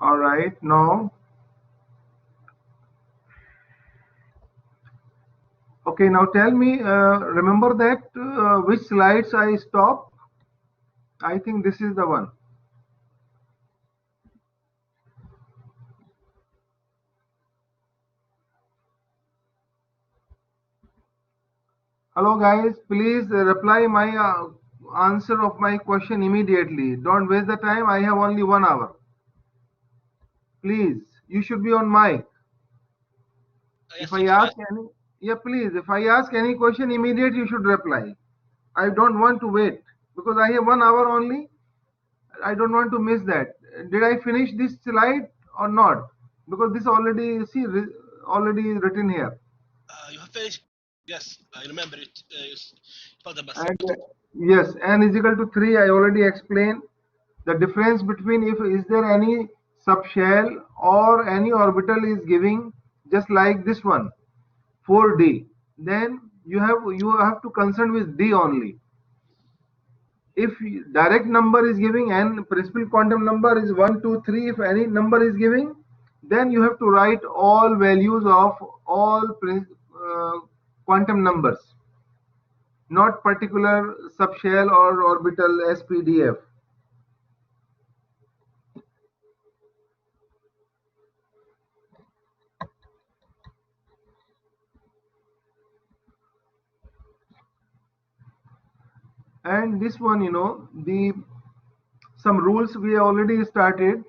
All right, now, okay, now tell me, remember that which slides I stopped? I think this is the one. Hello guys, please reply my answer of my question immediately. Don't waste the time. I have only 1 hour. Please, you should be on mic. If I ask any, yeah, please, if I ask any question immediate, you should reply. I don't want to wait because I have 1 hour only. I don't want to miss that. Did I finish this slide or not? Because this already, see, already written here. You have finished. Yes, I remember it. You talked about And yes, n is equal to 3. I already explained the difference between if is there any subshell or any orbital is giving just like this one 4d, then you have to concern with d only. If direct number is giving and principal quantum number is 1 2 3, if any number is giving, then you have to write all values of all quantum numbers, not particular subshell or orbital SPDF. And this one, the some rules we already started.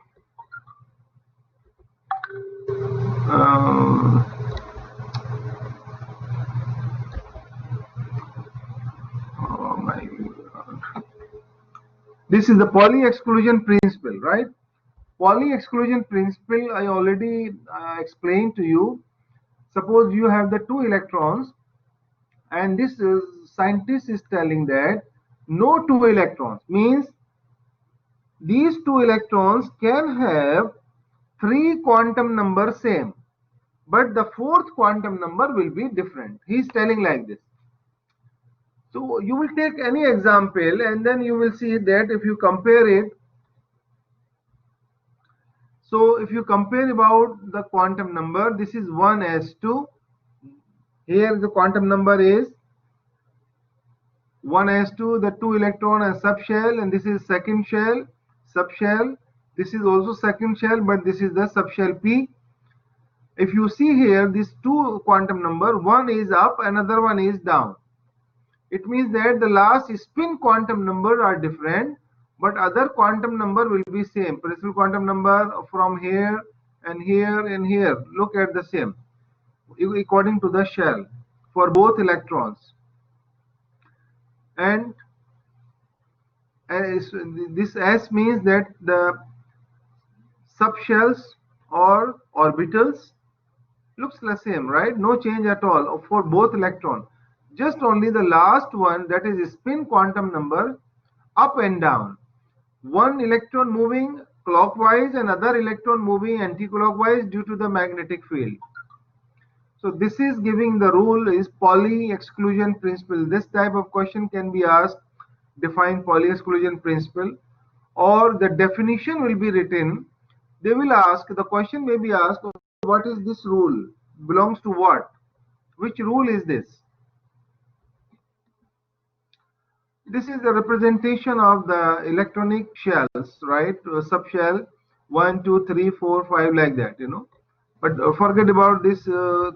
Uh, oh my God. This is the Pauli exclusion principle, right? Pauli exclusion principle I already explained to you. Suppose you have the 2 electrons, and this scientist is telling that no 2 electrons means these 2 electrons can have 3 quantum numbers same, but the 4th quantum number will be different. He is telling like this. So you will take any example and then you will see that if you compare it, so if you compare about the quantum number, this is 1s2. Here the quantum number is 1s2, the 2 electron and subshell, and this is second shell, subshell. This is also second shell, but this is the subshell P. If you see here, these 2 quantum number, one is up, another one is down. It means that the last spin quantum number are different, but other quantum number will be same. Principal quantum number from here and here and here, look at the same according to the shell for both electrons. And this S means that the subshells or orbitals looks the same, right? No change at all for both electron. Just only the last one, that is spin quantum number, up and down. One electron moving clockwise and other electron moving anti-clockwise due to the magnetic field. So this is giving the rule is Pauli exclusion principle. This type of question can be asked, define Pauli exclusion principle, or the definition will be written. They will ask, the question may be asked, what is this rule? Belongs to what? Which rule is this? This is the representation of the electronic shells, right? Subshell 1, 2, 3, 4, 5, like that, But forget about this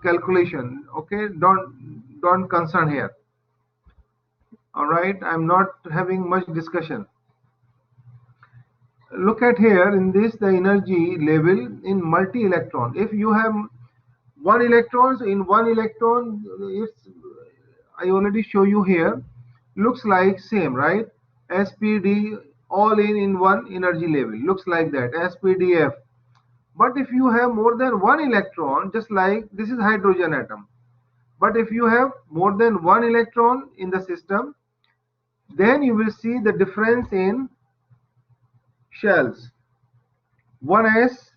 calculation. Okay, don't concern here. All right, I'm not having much discussion. Look at here in this the energy level in multi-electron. If you have one electrons in one electron, it's I already show you here. Looks like same, right? SPD all in one energy level. Looks like that. SPDF. But if you have more than one electron, just like this is hydrogen atom. But if you have more than one electron in the system, then you will see the difference in shells. 1s,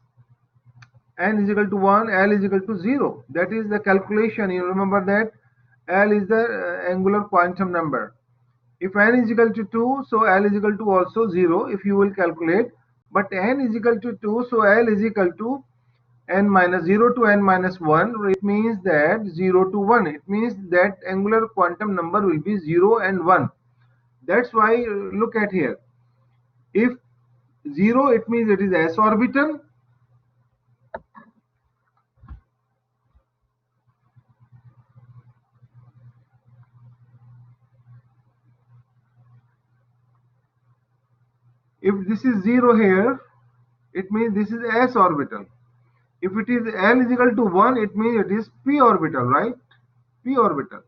n is equal to 1, L is equal to 0. That is the calculation. You remember that L is the angular quantum number. If n is equal to 2, so L is equal to also 0 if you will calculate. but n is equal to 2, so L is equal to n minus 0 to n minus 1. It means that 0 to 1. It means that angular quantum number will be 0 and 1. That's why look at here. If 0, it means it is s orbital. If this is 0 here, it means this is s orbital. If it is L is equal to 1, it means it is p orbital, right? P orbital.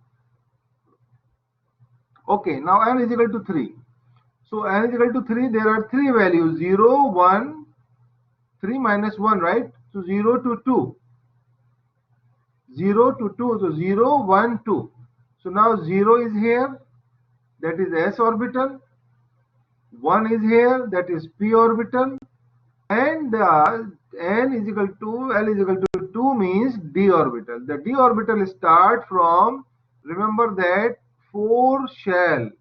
Okay, now n is equal to 3. So n is equal to 3, there are 3 values, 0, 1, 3 minus 1, right? So 0 to 2. 0 to 2, so 0, 1, 2. So now 0 is here, that is s orbital. 1 is here, that is p orbital. And n is equal to L is equal to 2 means d orbital. The d orbital start from, remember that, fourth shell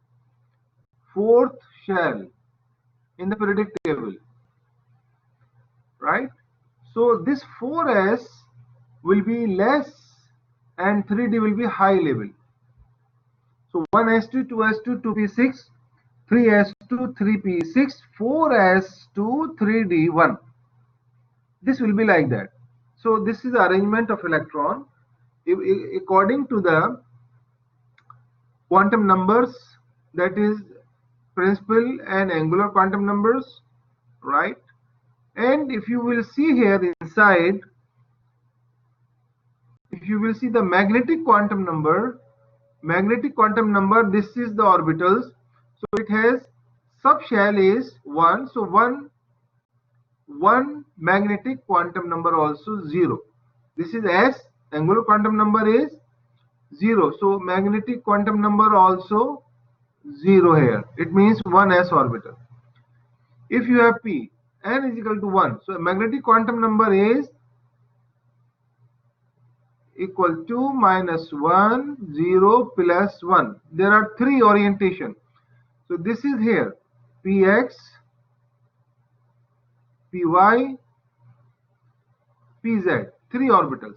in the periodic table, right? So this 4s will be less and 3d will be high level. So 1s2, 2s2, 2p6, 3s2, 3p6, 4s2, 3d1. This will be like that. So this is the arrangement of electron according to the quantum numbers, that is principal and angular quantum numbers, right? And if you will see here inside, if you will see the magnetic quantum number, this is the orbitals. So it has subshell is 1, so 1 magnetic quantum number also 0. This is S, angular quantum number is 0. So magnetic quantum number also 0 here. It means 1s orbital. If you have p, n is equal to 1. So magnetic quantum number is equal to minus 1, 0, plus 1. There are 3 orientation. So this is here px, py, pz, 3 orbitals.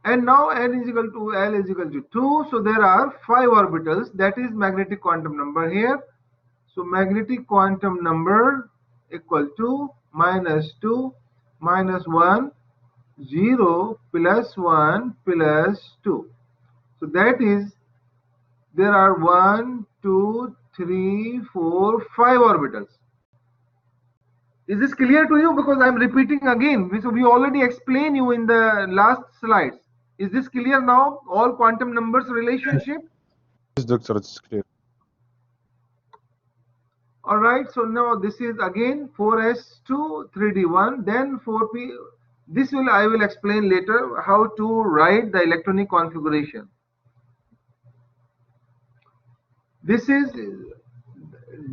And now n is equal to L is equal to 2. So there are 5 orbitals. That is magnetic quantum number here. So magnetic quantum number equal to minus 2, minus 1, 0, plus 1, plus 2. So that is, there are 1, 2, 3, 4, 5 orbitals. Is this clear to you? Because I am repeating again. So we already explained you in the last slides. Is this clear now? All quantum numbers relationship? Yes, doctor, it's clear. All right. So now this is again 4s2, 3d1, then 4p. This will I will explain later how to write the electronic configuration. This is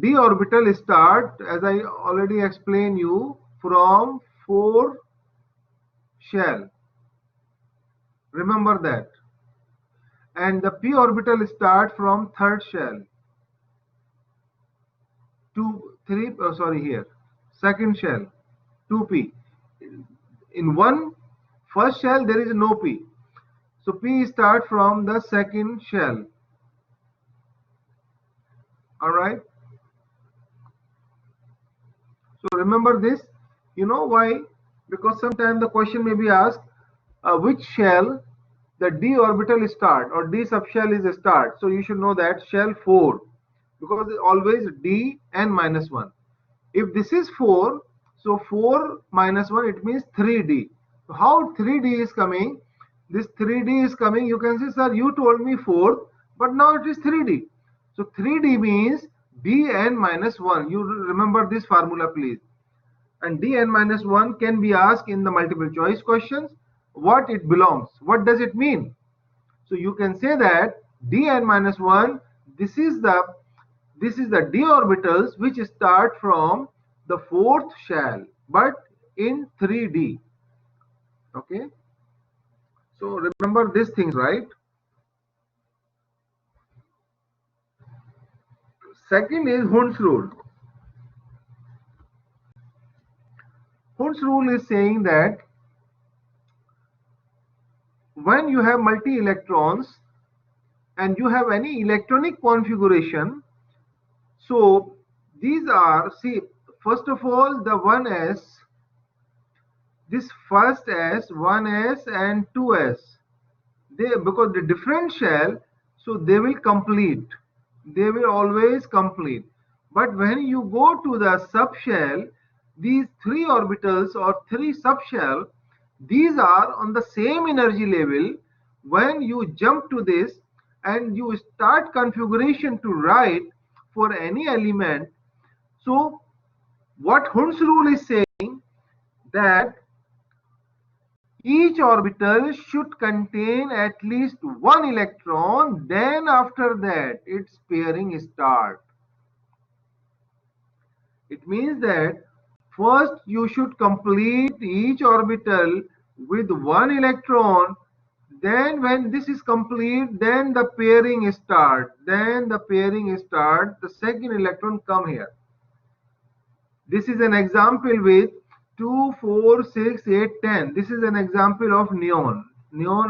d orbital start, as I already explained you, from 4 shell. Remember that. And the p orbital start from 3rd shell. 2nd shell, 2p. In first shell there is no p. So p start from the 2nd shell. All right. So remember this. You know why? Because sometimes the question may be asked, which shell the d orbital start or d subshell is a start. So you should know that shell 4, because it's always d n minus 1. If this is 4, so 4 minus 1, it means 3d. So how 3d is coming? This 3d is coming. You can say, sir, you told me 4, but now it is 3d. So 3d means dn minus 1. You remember this formula, please. And dn minus 1 can be asked in the multiple choice questions. What it belongs? What does it mean? So you can say that dn minus 1, this is the d orbitals which start from the 4th shell, but in 3d. Okay. So remember these things, right? Second is Hund's rule. Hund's rule is saying that when you have multi electrons and you have any electronic configuration, so these are, see, first of all, the 1s, this first s, 1s and 2s, they, because the differential, so they will complete, they will always complete. But when you go to the subshell, these three orbitals or three subshell, these are on the same energy level. When you jump to this and you start configuration to write for any element, so what Hund's rule is saying, that each orbital should contain at least one electron, then after that its pairing starts. It means that first you should complete each orbital with one electron, then when this is complete, then the pairing starts. The second electron come here. This is an example with 2, 4, 6, 8, 10. This is an example of neon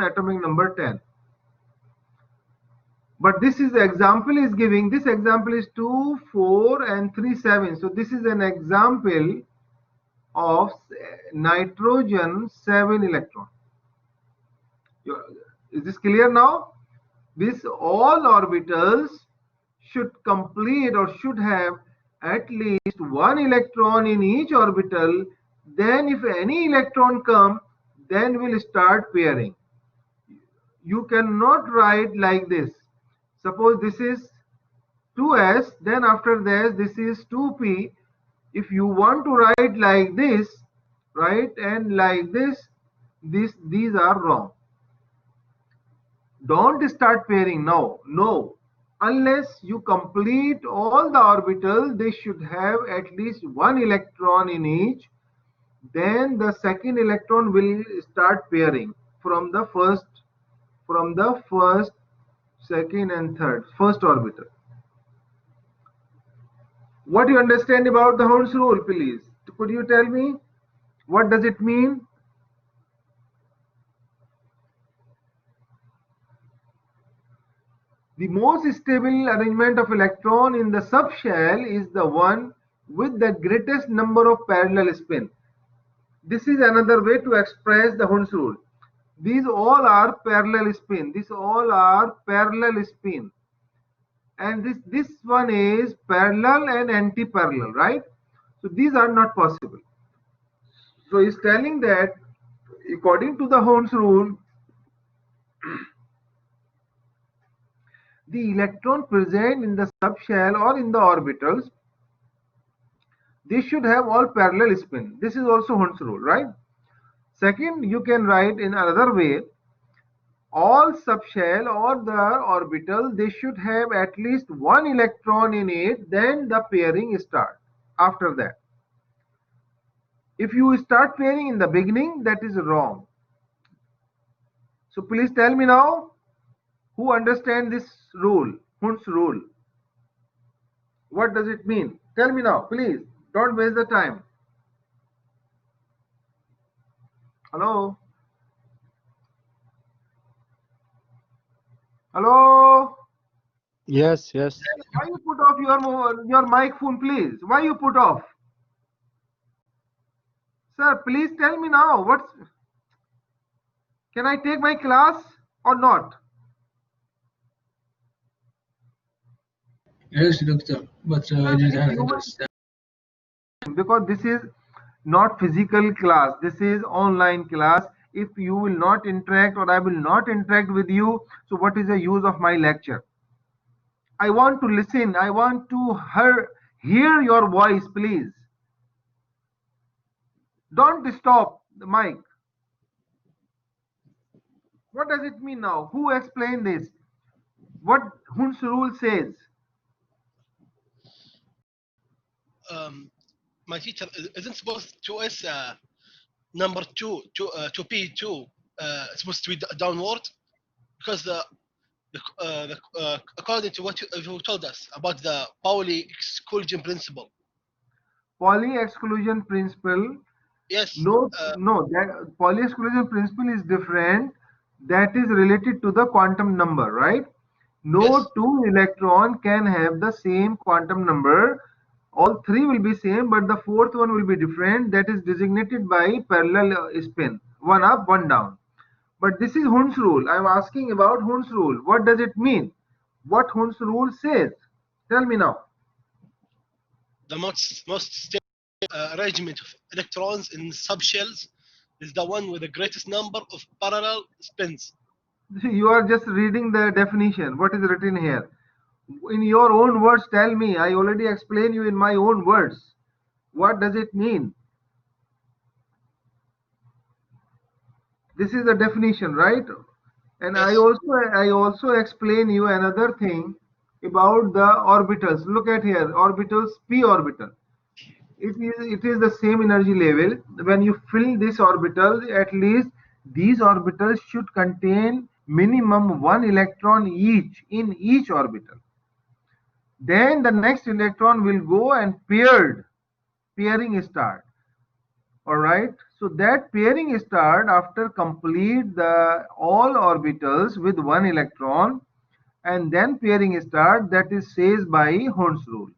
atomic number 10. But this is the example is giving, this example is 2, 4 and 3, 7. So this is an example of nitrogen 7 electron. Is this clear now? This all orbitals should complete or should have at least one electron in each orbital. Then if any electron come, then we'll start pairing. You cannot write like this. Suppose this is 2s, then after this is 2p. If you want to write like this, right, and like this, these are wrong. Don't start pairing now. No. Unless you complete all the orbitals, they should have at least one electron in each. Then the second electron will start pairing from the first, second and third, first orbital. What do you understand about the Hund's rule, please? Could you tell me? What does it mean? The most stable arrangement of electron in the subshell is the one with the greatest number of parallel spin. This is another way to express the Hund's rule. These all are parallel spin. These all are parallel spin. And this one is parallel and anti-parallel, right? So these are not possible. So he's telling that according to the Hund's rule, the electron present in the subshell or in the orbitals, they should have all parallel spin. This is also Hund's rule, right? Second, you can write in another way, all subshell or the orbital, they should have at least one electron in it, then the pairing starts after that. If you start pairing in the beginning, that is wrong. So please tell me now, who understand this rule, Hund's rule? What does it mean? Tell me now, please. Don't waste the time. Hello? Hello? Yes, yes. Why you put off your mic phone, please? Why you put off? Sir, please tell me now. Can I take my class or not? Yes, doctor, but I didn't understand. Because this is not physical class, this is online class. If you will not interact or I will not interact with you, so what is the use of my lecture? I want to listen, I want to hear your voice, please. Don't stop the mic. What does it mean now? Who explained this? What Hund's rule says? My teacher isn't supposed to S number 2p2 supposed to be downward, because according to what you told us about the Pauli exclusion principle. Pauli exclusion principle Yes. No, no, that Pauli exclusion principle is different. That is related to the quantum number, right? No Yes. two electron can have the same quantum number. All three will be same, but the fourth one will be different. That is designated by parallel spin, one up, one down. But this is Hund's rule. I am asking about Hund's rule. What does it mean? What Hund's rule says? Tell me now. The most stable arrangement of electrons in subshells is the one with the greatest number of parallel spins. You are just reading the definition. What is written here? In your own words, tell me. I already explained you in my own words. What does it mean? This is the definition, right? And Yes. I also explain you another thing about the orbitals. Look at here, orbitals, p orbital. It is the same energy level. When you fill this orbital, at least these orbitals should contain minimum one electron each in each orbital. Then the next electron will go and pairing start. All right, so that pairing start after complete the all orbitals with one electron, and then pairing start, that is says by Hund's rule.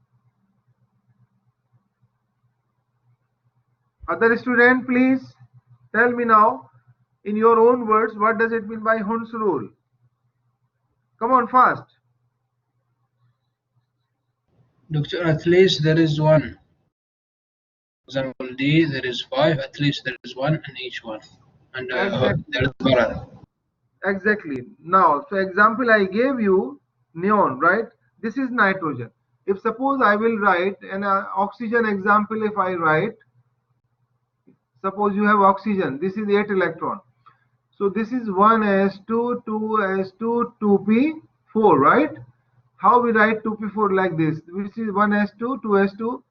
Other student, please tell me now in your own words, what does it mean by Hund's rule? Come on, fast. Doctor, at least there is one. For example, D, there is 5, at least there is one in each one. And Exactly. there is parallel. Exactly. Now, so example I gave you neon, right? This is nitrogen. If suppose I will write an oxygen example, if I write, suppose you have oxygen, this is 8 electron. So this is 1s2, 2s2, 2p4, right? How we write 2p4 like this? This is 1s2, 2s2.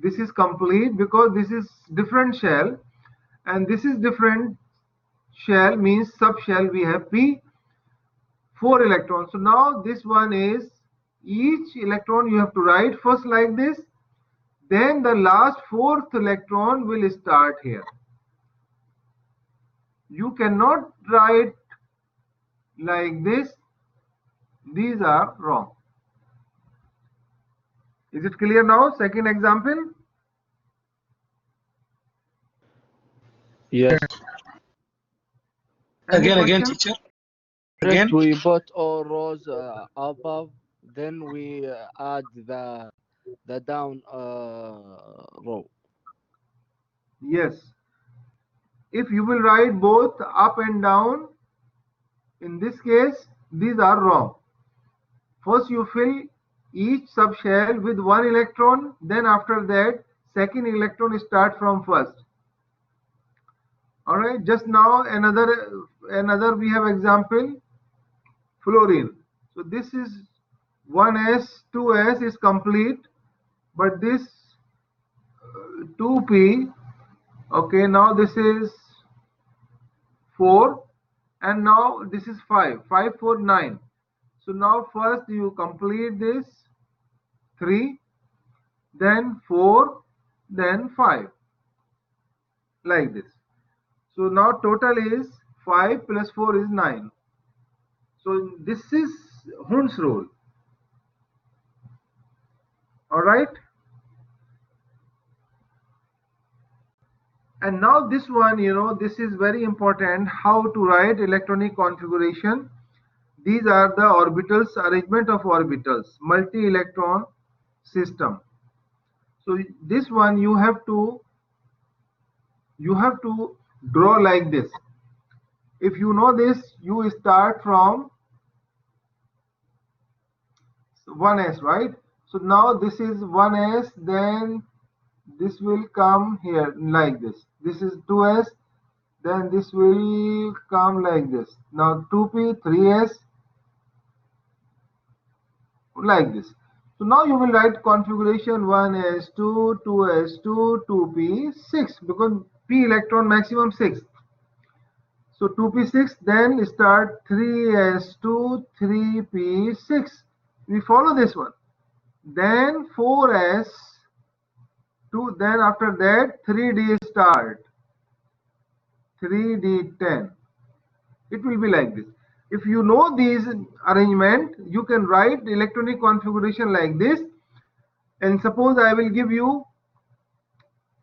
This is complete because this is different shell, and this is different shell, means subshell we have p, 4 electrons. So now this one is, each electron you have to write first like this, then the last fourth electron will start here. You cannot write like this. These are wrong. Is it clear now? Second example. Yes. Any Again, question? teacher. First, Again. we put all rows above, then we add the down row. Yes. If you will write both up and down, in this case, these are wrong. First you fill each subshell with one electron, then after that, second electron start from first. All right, just now another we have example, fluorine. So this is 1s, 2s is complete, but this 2p, okay, now this is 4, and now this is 5, 5, 4, 9. So now first you complete this 3, then 4, then 5, like this. So now total is 5 plus 4 is 9. So this is Hund's rule. All right. And now this one, this is very important, how to write electronic configuration. These are the orbitals, arrangement of orbitals, multi-electron system. So this one you have to draw like this. If you know this, you start from 1s, right? So now this is 1s, then this will come here like this. This is 2s, then this will come like this. Now 2p, 3s, like this. So now you will write configuration 1s2, 2s2, 2p, 6, because p electron maximum 6. So 2p6, then start 3s2, 3p6. We follow this one. Then 4s, 2, then after that 3d start, 3d10. It will be like this. If you know these arrangement, you can write electronic configuration like this. And suppose I will give you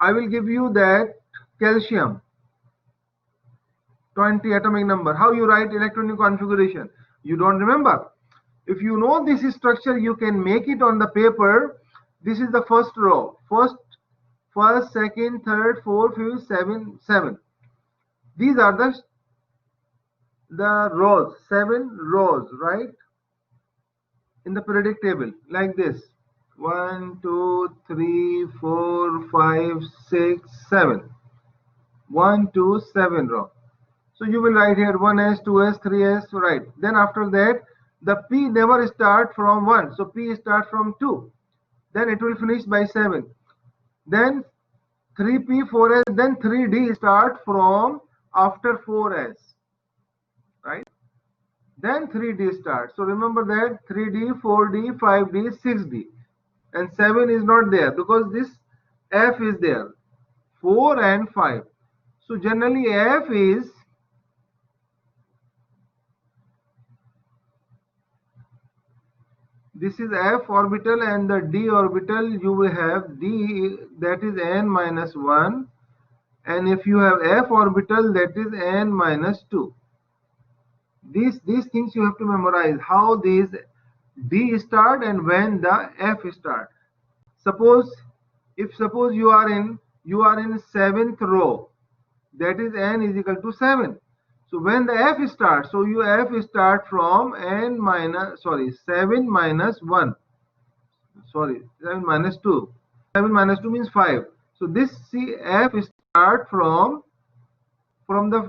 that calcium 20 atomic number. How you write electronic configuration? You don't remember. If you know this structure, you can make it on the paper. This is the first row. First, second, third, fourth, fifth, seven. These are the rows, 7 rows, right? In the periodic table, like this. 1, 2, 3, 4, 5, 6, 7. 1, 2, 7 row. So you will write here 1s, 2s, 3s, right? Then after that, the P never start from 1. So P start from 2. Then it will finish by 7. Then 3P, 4s, then 3D start from after 4s, right? Then 3D start. So remember that 3D, 4D, 5D, 6D. And 7 is not there because this F is there. 4 and 5. So generally F is this is F orbital, and the D orbital you will have D, that is n minus 1, and if you have F orbital, that is n minus 2. These things you have to memorize, how these D start and when the F start. Suppose you are in 7th row, that is n is equal to 7. So when the F starts, so you F start from 7 minus 1. Sorry, 7 minus 2. 7 minus 2 means 5. So this F start from the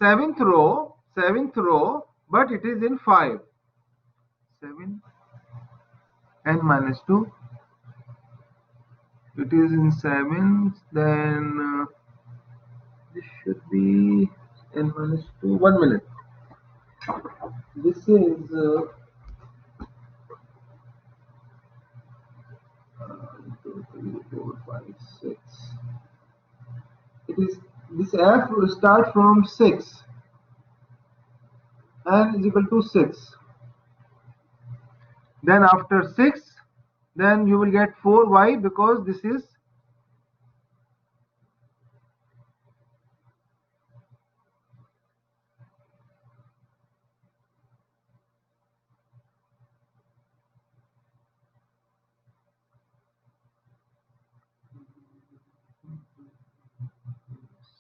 7th row, but it is in 5. 7 n minus 2. It is in 7. Then this should be n minus 2. 1 minute. This is 2, 3, 4, 5, 6. It is this F will start from 6. N is equal to 6. Then after 6, then you will get 4. Why? Because this is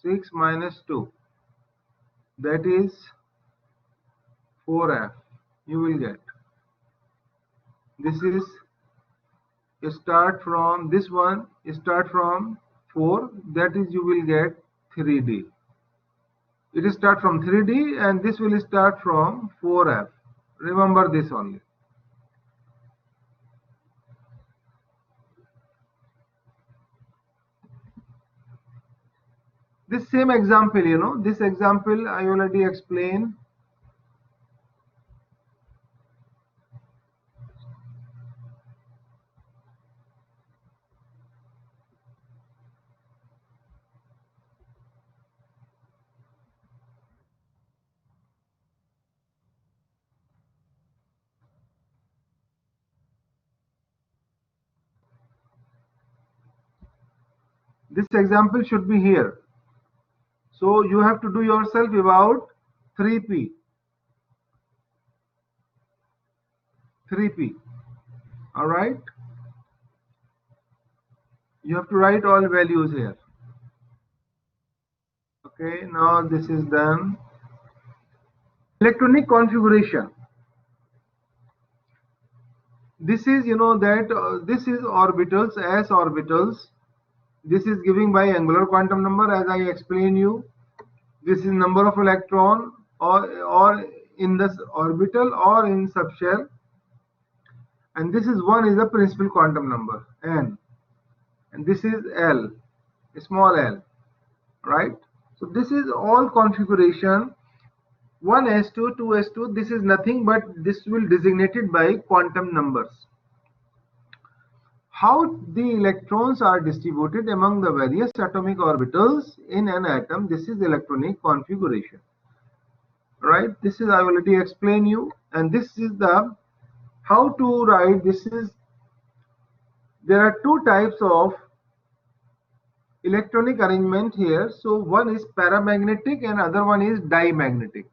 6 minus 2. That is 4F. You will get. This is start from this one. Start from 4. That is you will get 3D. It is start from 3D, and this will start from 4F. Remember this only. This same example, this example I already explained. This example should be here. So you have to do yourself about 3P. 3P. All right. You have to write all values here. Okay, now this is done. Electronic configuration. This is, this is orbitals, s orbitals. This is giving by angular quantum number, as I explained you. This is number of electron or in this orbital or in subshell. And this is 1 is the principal quantum number, n. And this is L, small l, right? So this is all configuration. 1s2, 2s2, this is nothing but this will designated by quantum numbers. how the electrons are distributed among the various atomic orbitals in an atom. This is electronic configuration, right? This is I already explained you, and this is the how to write. This is there are two types of electronic arrangement here. So one is paramagnetic and other one is dimagnetic.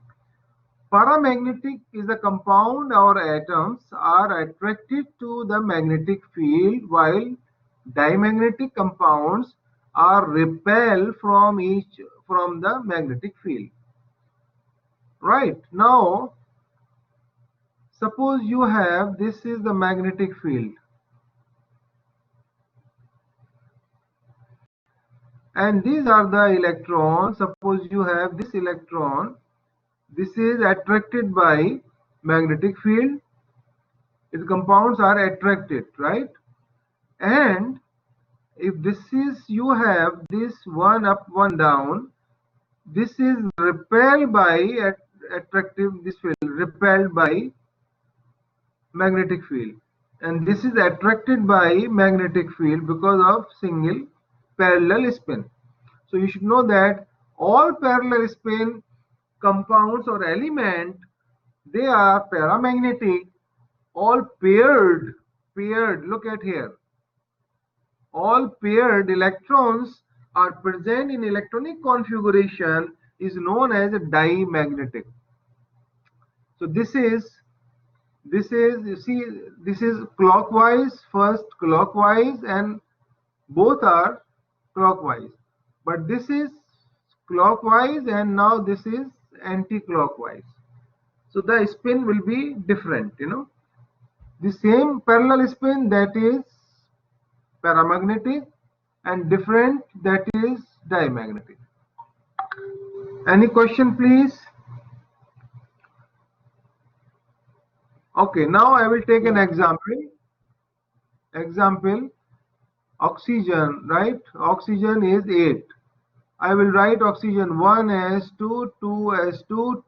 Paramagnetic is a compound or atoms are attracted to the magnetic field, while dimagnetic compounds are repelled from the magnetic field. Right, now suppose you have, this is the magnetic field, and these are the electrons. Suppose you have this electron, this is attracted by magnetic field, its compounds are attracted, right? And if this is, you have this one up one down, this is repelled by attractive, this field repelled by magnetic field, and this is attracted by magnetic field because of single parallel spin. So you should know that all parallel spin compounds or element, they are paramagnetic. All paired, look at here, all paired electrons are present in electronic configuration is known as a dimagnetic. So this is you see, this is clockwise, first clockwise, and both are clockwise, but this is clockwise and now this is anti-clockwise. So the spin will be different, you know, the same parallel spin, that is paramagnetic, and different, that is dimagnetic. Any question, please? Okay, now I will take an example. Oxygen, right? Oxygen is 8. I will write oxygen 1s2, 2s2,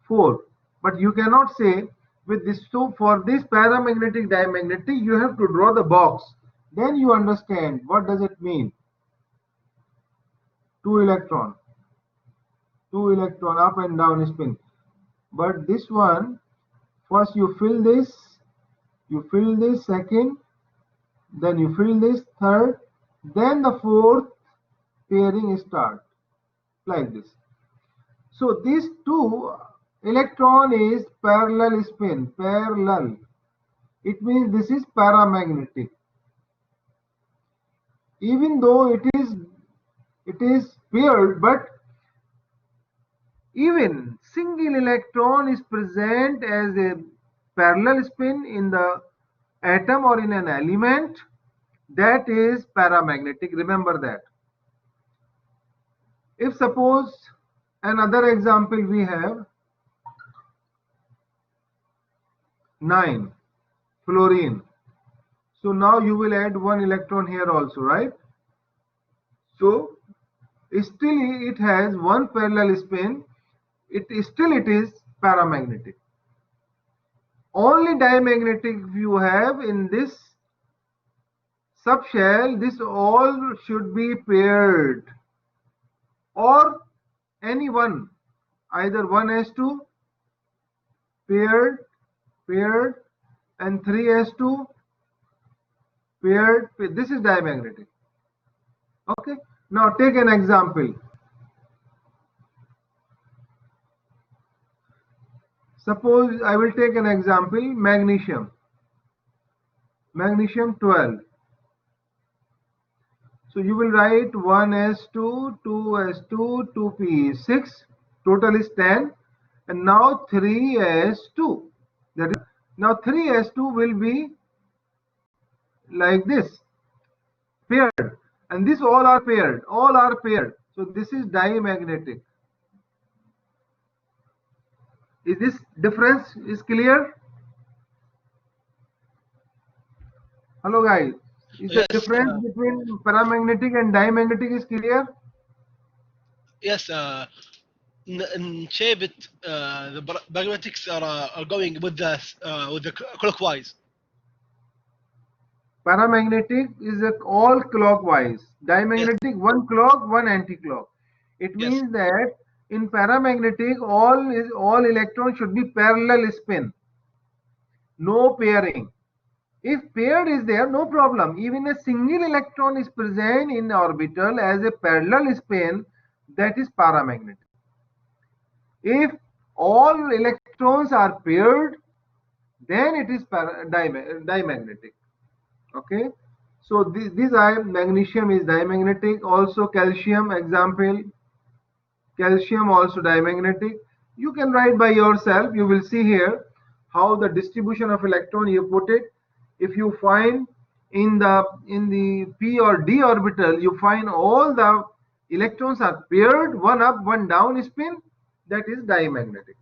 2p4. But you cannot say with this. So for this paramagnetic dimagnetic, you have to draw the box. Then you understand what does it mean. 2 electron up and down spin. But this one, first you fill this second, then you fill this third, then the fourth pairing start like this. So these two electron is parallel spin, parallel. It means this is paramagnetic. Even though it is paired, but even single electron is present as a parallel spin in the atom or in an element, that is paramagnetic. Remember that. If suppose another example we have 9 fluorine. So now you will add one electron here also, right? So still it has one parallel spin. It is paramagnetic. Only dimagnetic you have in this subshell. This all should be paired, or any one, either 1s2 paired, and 3s2 paired. This is dimagnetic. Okay. Now take an example. Suppose I will take an example, magnesium 12. So you will write 1s2, 2s2, 2p6, total is 10, and now 3s2. That is, now 3s2 will be like this, paired, and this all are paired, So this is dimagnetic. Is this difference is clear? Hello guys. Is the difference between paramagnetic and dimagnetic is clear? Yes, in shape the magnetics are going with the clockwise. Paramagnetic is all clockwise. Yes. Diamagnetic, one clock, one anti-clock. It Yes. means that in paramagnetic, all electrons should be parallel spin, no pairing. If paired is there, no problem. Even a single electron is present in orbital as a parallel spin, that is paramagnetic. If all electrons are paired, then it is dimagnetic. Okay, so these are magnesium is dimagnetic, also calcium example, calcium also dimagnetic. You can write by yourself. You will see here how the distribution of electron you put it. If you find in the p or d orbital, you find all the electrons are paired, one up one down spin, that is dimagnetic.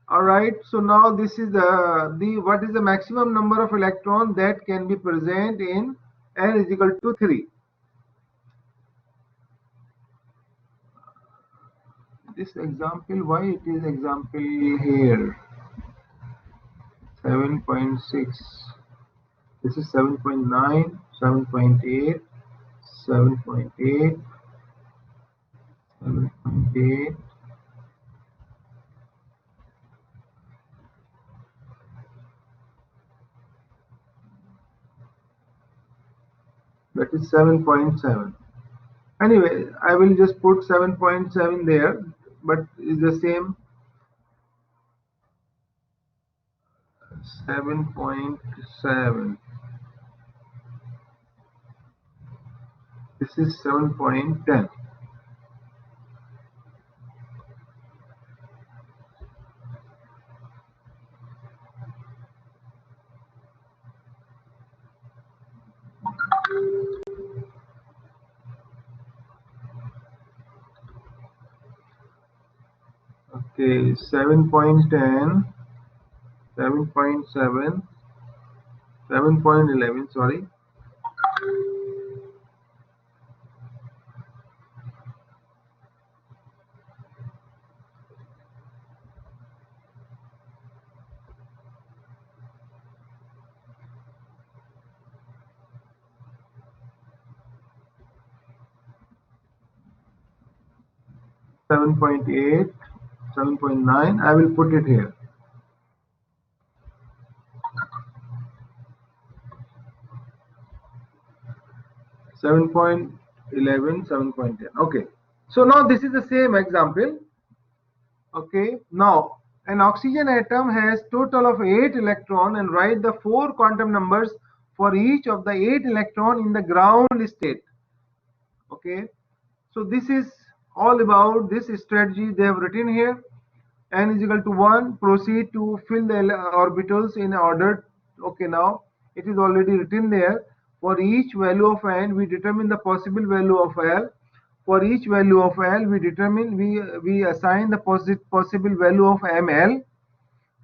All right, so now this is the what is the maximum number of electron that can be present in n is equal to 3. This example, why it is example here 7.6, this is 7.9, 7.8, 7.8, 7.8, that is 7.7. Anyway, I will just put 7.7 there, but it's the same 7.7. This is 7.10. Okay, 7.10, 7.7, 7.11, sorry. Seven point eight, 7.9, I will put it here. 7.11, 7.10. Okay, so now this is the same example. Okay, now an oxygen atom has total of 8 electron, and write the 4 quantum numbers for each of the 8 electron in the ground state. Okay, so this is all about this strategy they have written here. N is equal to 1, proceed to fill the orbitals in order. Okay, now it is already written there. For each value of n, we determine the possible value of L. For each value of L, we assign the possible value of ML.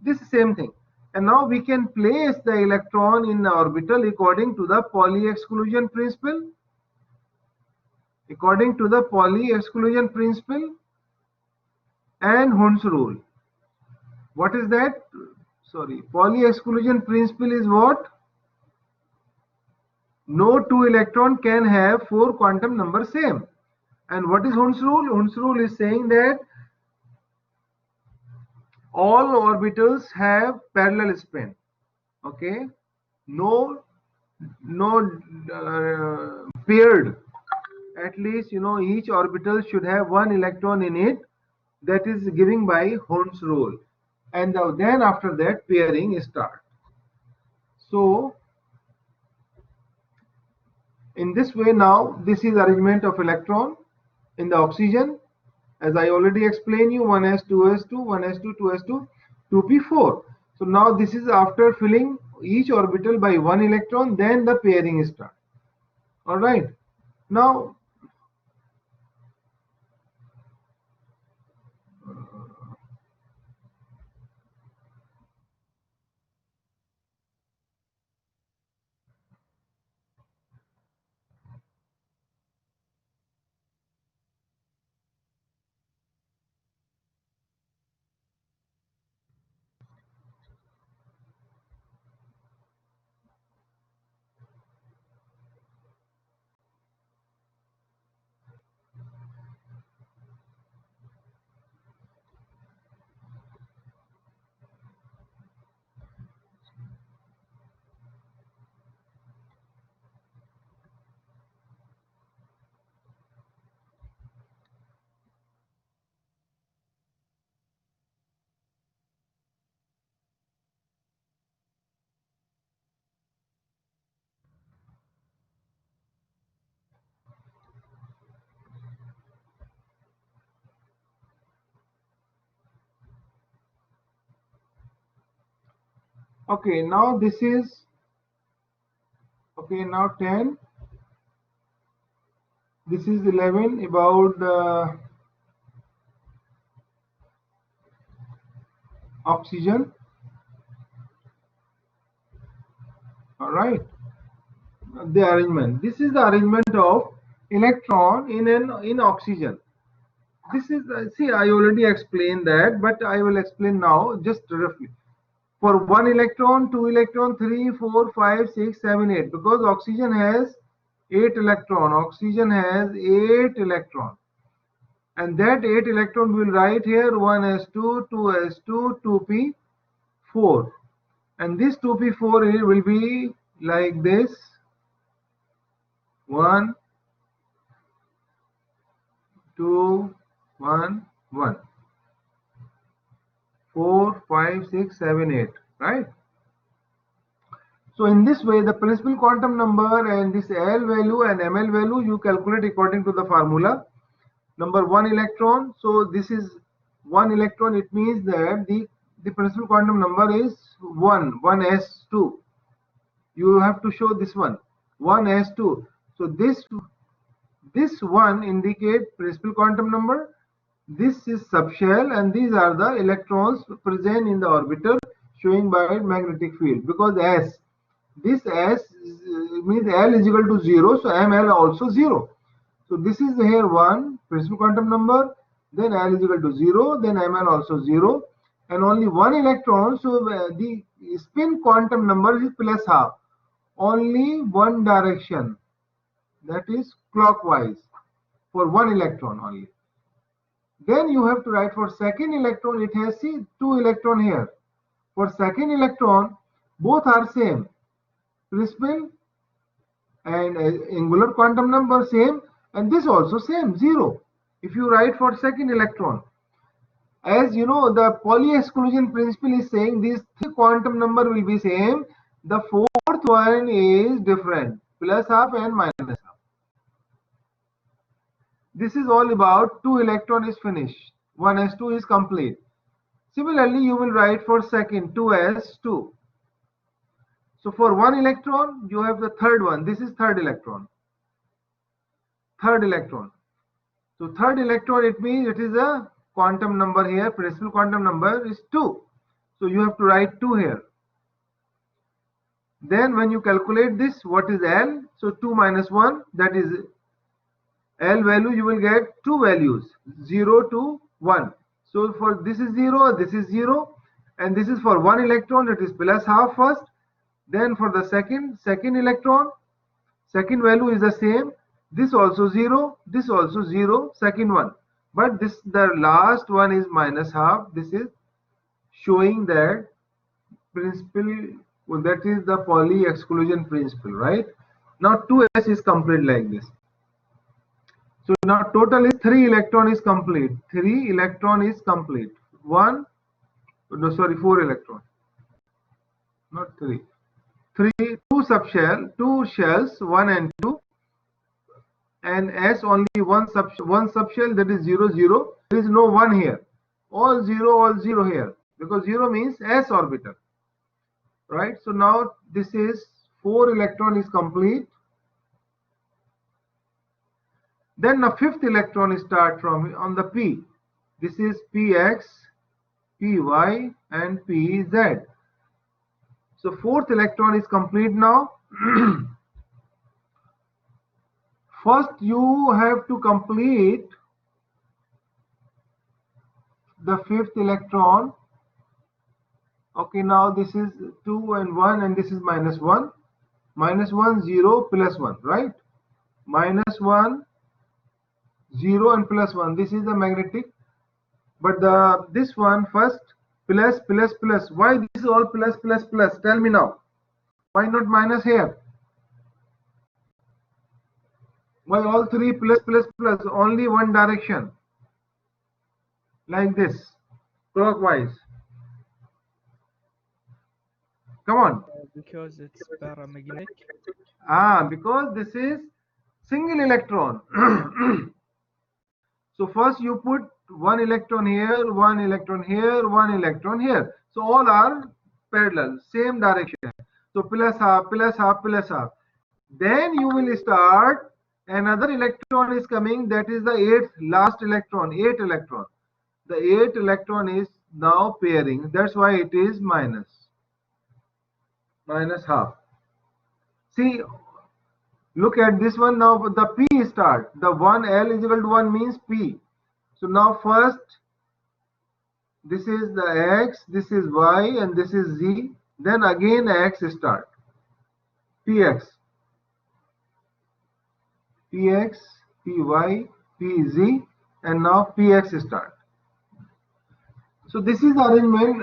This same thing. And now we can place the electron in the orbital according to the Pauli exclusion principle. According to the Pauli exclusion principle and Hund's rule. What is that? Sorry, Pauli exclusion principle is what? No two electron can have 4 quantum numbers same. And what is Hund's rule? Hund's rule is saying that all orbitals have parallel spin. Okay, no paired. At least each orbital should have one electron in it. That is given by Hund's rule. And then after that pairing start. So in this way, now this is arrangement of electron in the oxygen. As I already explained you, 1s, 2s2, 1s2, 2s2, 2p4. So now this is after filling each orbital by one electron, then the pairing starts. All right. Now Okay, now this is, okay, now 10. This is 11 about the oxygen. All right, the arrangement. This is the arrangement of electron in oxygen. This is, see, I already explained that, but I will explain now just roughly. For 1 electron, 2 electron, 3, 4, 5, 6, 7, 8. Because oxygen has 8 electron. Oxygen has 8 electron. And that 8 electron will write here 1s2, 2s2, 2p4. And this 2p4 here will be like this. 1, 2, 1, 1. 4, 5, 6, 7, 8. Right? So in this way, the principal quantum number and this L value and ML value you calculate according to the formula. Number 1 electron. So this is 1 electron. It means that the principal quantum number is 1s2. You have to show this one, 1s2. So this one indicate principal quantum number. This is subshell, and these are the electrons present in the orbiter showing by magnetic field. Because this S means L is equal to 0, so ML also 0. So this is here 1 principal quantum number, then L is equal to 0, then ML also 0, and only 1 electron. So the spin quantum number is plus half, only one direction, that is clockwise, for 1 electron only. Then you have to write for second electron. It has, see, 2 electron here. For second electron, both are same. Principal and angular quantum number same, and this also same, 0. If you write for second electron, as you know, the Pauli exclusion principle is saying these 3 quantum number will be same. The fourth one is different, plus half and minus half. This is all about 2 electron is finished, 1s2 is complete. Similarly, you will write for second 2s2. So for 1 electron, you have the third one. This is third electron. Third electron. So third electron, it means it is a quantum number here. Principal quantum number is 2. So you have to write 2 here. Then when you calculate this, what is L? So 2 minus 1, that is L value, you will get 2 values, 0 to 1. So for this is 0, this is 0. And this is for 1 electron, it is plus half first. Then for the second electron, second value is the same. This also 0, this also 0, second one. But this, the last one is minus half. This is showing that principle, well, that is the Pauli exclusion principle, right? Now 2s is complete like this. So now total is 3 electron is complete. 3 electron is complete. 4 electron. Not 3. 2 subshell, 2 shells, 1 and 2, and S only one subshell, that is 0, 0. There is no 1 here. All 0 here, because 0 means S orbital, right? So now this is 4 electron is complete. Then the 5th electron is start from on the P. This is Px, Py, and Pz. So 4th electron is complete now. First you have to complete the 5th electron. Okay, now this is 2 and 1, and this is minus 1. Minus 1, 0, plus 1, right? Minus 1, 0, and plus 1. This is the magnetic. But this one first, plus, plus, plus. Why this is all plus, plus, plus? Tell me now. Why not minus here? Why all 3 plus, plus, plus? Only one direction. Like this. Clockwise. Come on. Because it's paramagnetic. Because this is single electron. So first you put 1 electron here, 1 electron here, 1 electron here. So all are parallel, same direction. So plus half, plus half, plus half. Then you will start, another electron is coming, that is the eighth last electron, 8 electron. The 8 electron is now pairing, that's why it is minus half. See, look at this one now, the P start, the 1L is equal to 1 means P. So now first, this is the X, this is Y, and this is Z, then again X start, Px, Px, Py, Pz, and now Px start. So this is the arrangement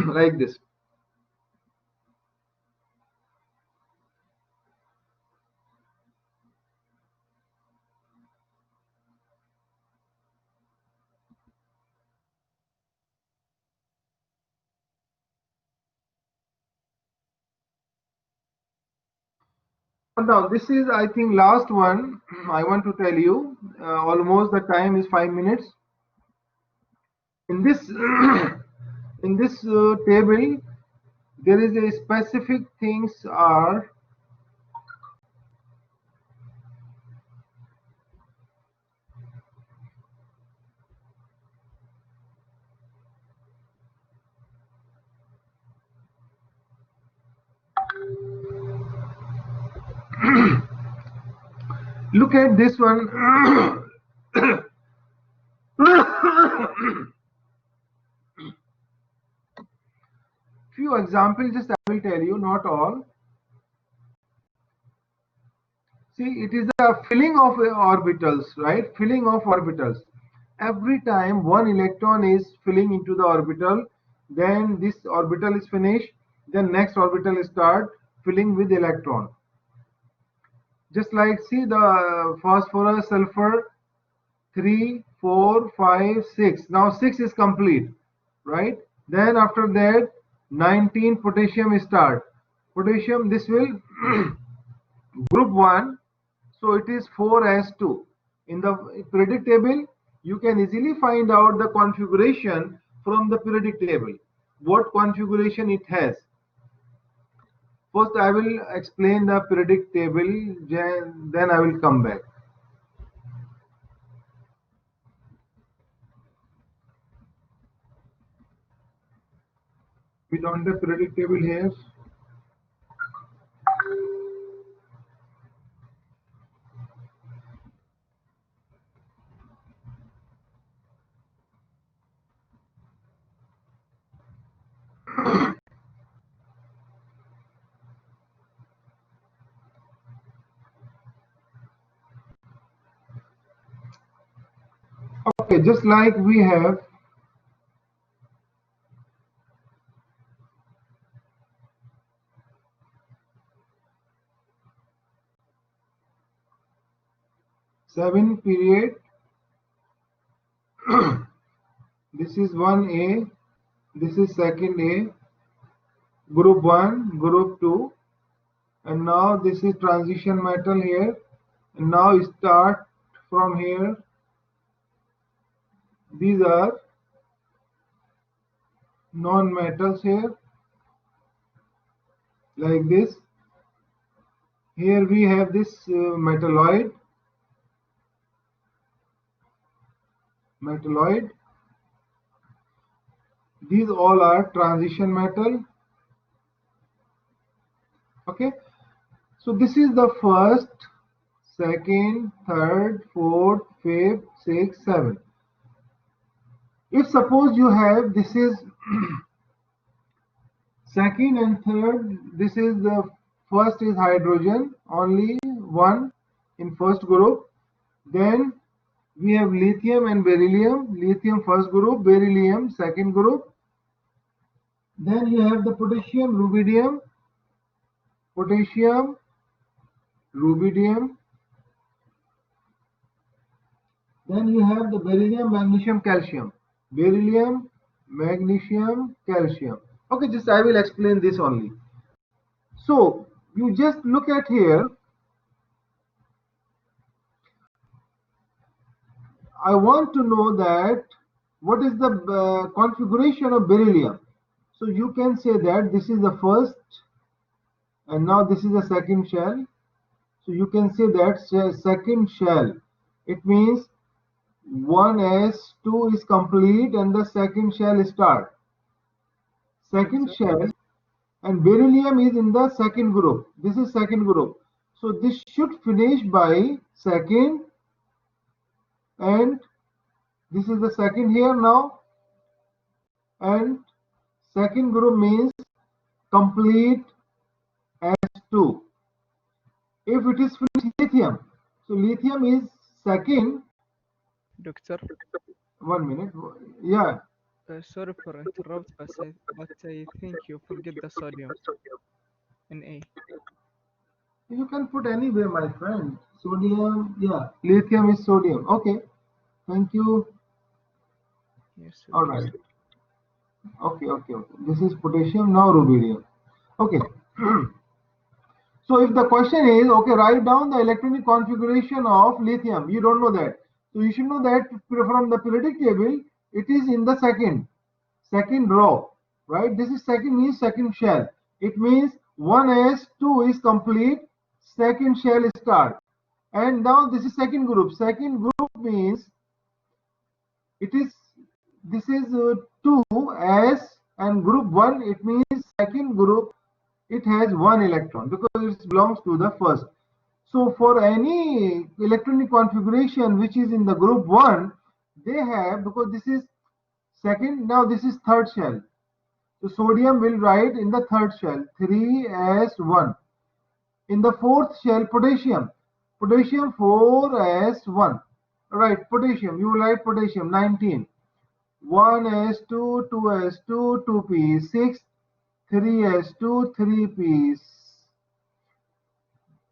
like this. Now this is, I think, last one I want to tell you. Almost the time is 5 minutes. In this in this table, there is a specific things are look at this one. Few examples, just I will tell you, not all. See, it is a filling of orbitals, right? Filling of orbitals. Every time one electron is filling into the orbital, then this orbital is finished, then next orbital start filling with electron. Just like, see, the phosphorus, sulfur, 3, 4, 5, 6. Now 6 is complete, right? Then after that, 19 potassium start. Potassium, this will group 1, so it is 4s2. In the periodic table, you can easily find out the configuration from the periodic table, what configuration it has. First I will explain the periodic table, then I will come back. We don't have periodic table here. Okay, just like we have seven period. This is 1A, this is second A, group 1, group 2, and now this is transition metal here, and now start from here. These are non-metals here, like this. Here we have this metalloid. These all are transition metal. Okay, so this is the first, second, third, fourth, fifth, sixth, seventh. If suppose you have, this is second and third, this is the first is hydrogen, only one in first group. Then we have lithium and beryllium, lithium first group, beryllium second group. Then you have the potassium, rubidium, then you have the beryllium, magnesium, calcium, beryllium, magnesium, calcium. Okay, just I will explain this only. So you just look at here. I want to know that what is the configuration of beryllium? So you can say that this is the first, and now this is the second shell. So you can say that second shell. It means 1s2 is complete and the second shell start. Second shell, and beryllium is in the second group. This is second group. So this should finish by second, and this is the second here now, and second group means complete S2. If it is finished lithium, so lithium is second. Doctor, 1 minute. Yeah. sorry for interrupt, but I think you forget the sodium in A. You can put anywhere, my friend. Sodium, yeah. Lithium is sodium. Okay. Thank you. Yes. All right. Okay. This is potassium, now rubidium. Okay. So if the question is, okay, write down the electronic configuration of lithium. You don't know that. So you should know that from the periodic table, it is in the second row, right? This is second means second shell. It means 1s2 is complete, second shell start. And now this is second group. Second group means this is 2s, and group 1, it means second group, it has 1 electron because it belongs to the first. So for any electronic configuration which is in the group 1, they have, because this is second, now this is third shell. So sodium will write in the third shell 3s1. In the fourth shell, potassium 4s1. Right, potassium, you will write potassium 19. 1s2, 2s2, 2p, 6, 3s2, 3p,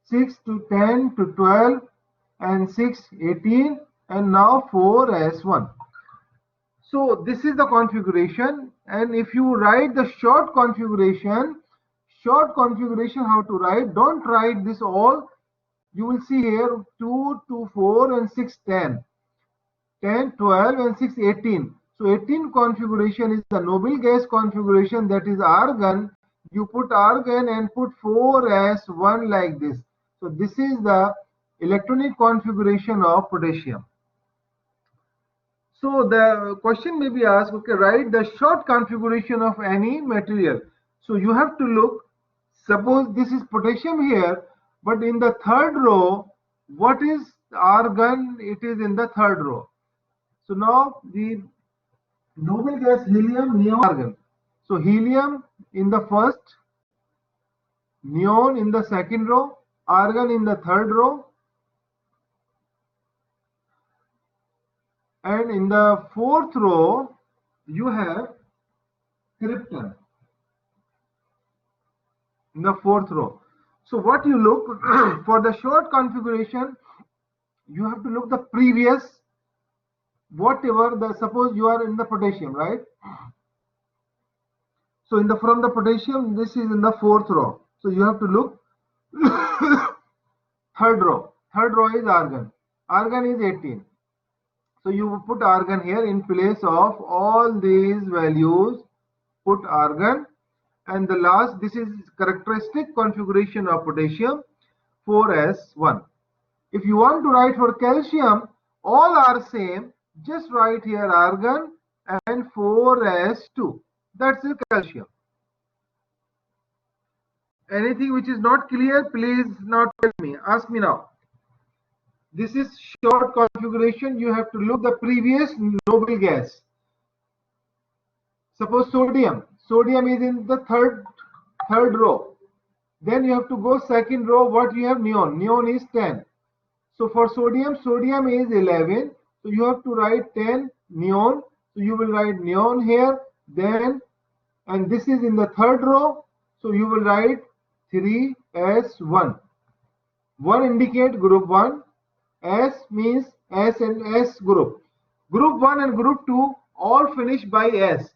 6 to 10 to 12, and 6, 18, and now 4s1. So this is the configuration, and if you write the short configuration how to write, don't write this all. You will see here 2, 2, 4, and 6, 10. 10, 12, and 6, 18. So 18 configuration is the noble gas configuration, that is argon. You put argon and put 4s1 like this. So this is the electronic configuration of potassium. So the question may be asked, okay, write the short configuration of any material. So you have to look, suppose this is potassium here, but in the third row, what is argon? It is in the third row. So now the noble gas helium, neon, argon. So helium in the first, neon in the second row, argon in the third row, and in the fourth row you have krypton in the fourth row. So what you look for the short configuration, you have to look the previous, whatever the, suppose you are in the potassium, right? So in the, from the potassium, this is in the fourth row. So you have to look third row. Third row is argon. Argon is 18. So you put argon here in place of all these values. Put argon, and the last, this is characteristic configuration of potassium, 4s1. If you want to write for calcium, all are same. Just write here argon and 4s2. That's the calcium. Anything which is not clear, please now tell me. Ask me now. This is short configuration. You have to look the previous noble gas. Suppose sodium. Sodium is in the third row. Then you have to go second row. What you have? Neon. Neon is 10. So for sodium, sodium is 11. So you have to write 10 neon. So you will write neon here. Then, and this is in the third row. So you will write 3s1. 1 indicate group 1. S means S and S group. Group 1 and group 2 all finish by S.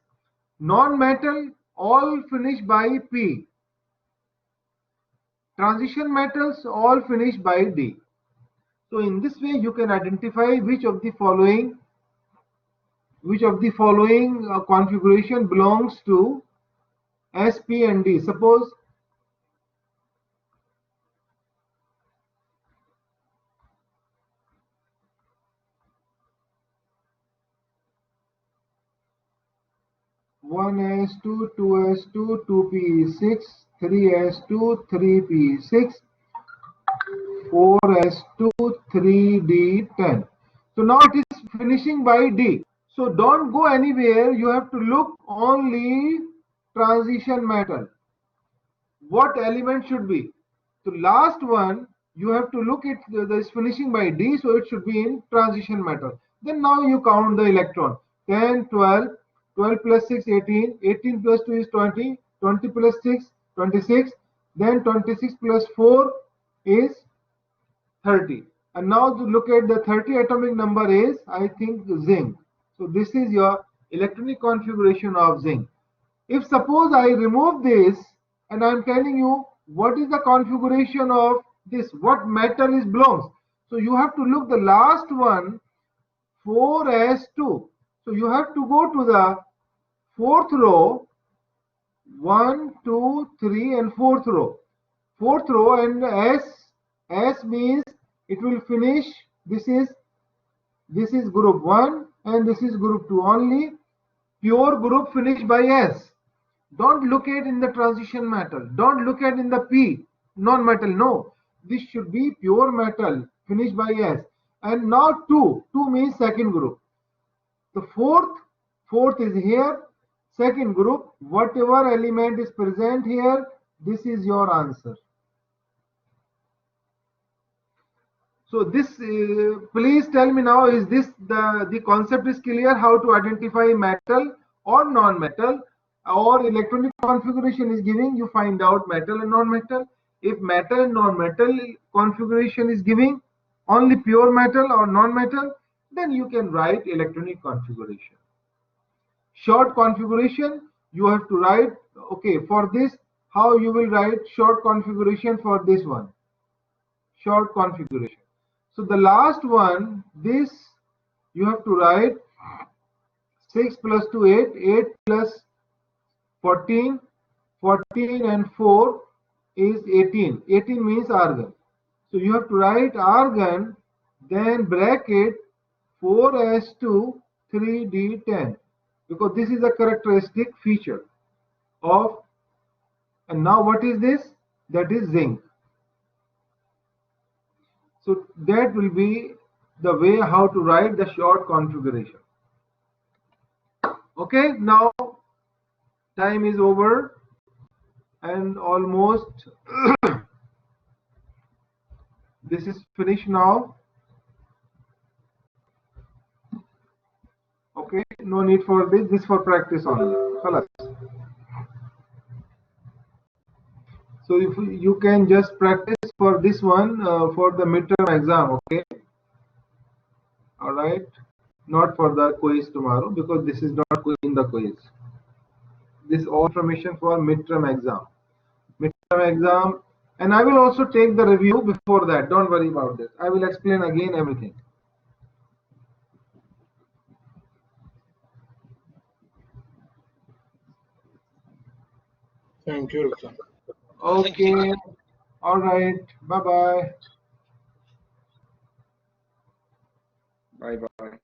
Non-metal all finish by P. Transition metals all finish by D. So in this way you can identify which of the following which of the following configuration belongs to S, P and D? Suppose one S2, 2S2, 2P6, 3S2, 3P6, 4S2, 3D10. So now it is finishing by D. So don't go anywhere. You have to look only transition metal. What element should be? The last one, you have to look at this finishing by D, so it should be in transition metal. Then now you count the electron. 10, 12, 12 plus 6, 18, 18 plus 2 is 20, 20 plus 6, 26, then 26 plus 4 is 30. And now to look at the 30 atomic number is, I think, zinc. So this is your electronic configuration of zinc. If suppose I remove this and I'm telling you what is the configuration of this, what metal is belongs. So you have to look the last one, 4s2. So you have to go to the fourth row, 1, 2, 3 and fourth row. Fourth row and S means it will finish. This is group 1 and this is group 2. Only pure group finished by S. Don't look at in the transition metal. Don't look at in the P, non-metal. No, this should be pure metal finished by S. And now 2 means second group. The fourth is here. Second group, whatever element is present here, this is your answer. So this, please tell me now, is this the concept is clear how to identify metal or non-metal? Or electronic configuration is giving, you find out metal and non-metal. If metal and non-metal configuration is giving only pure metal or non-metal, then you can write electronic configuration. Short configuration, you have to write, okay, for this, how you will write short configuration for this one. Short configuration. So the last one, this you have to write 6 plus 2, 8, 8 plus 14, 14 and 4 is 18. 18 means argon. So you have to write argon, then bracket 4s2, 3d10, because this is a characteristic feature of, and now what is this? That is zinc. So that will be the way how to write the short configuration. Okay, now time is over and almost this is finished now. Okay, no need for this for practice only. Khalas. So if you can just practice for this one for the midterm exam, okay? All right, not for the quiz tomorrow, because this is not in the quiz. This all information for midterm exam. Midterm exam, and I will also take the review before that. Don't worry about this. I will explain again everything. Thank you, Doctor. Okay. All right. Bye bye. Bye bye.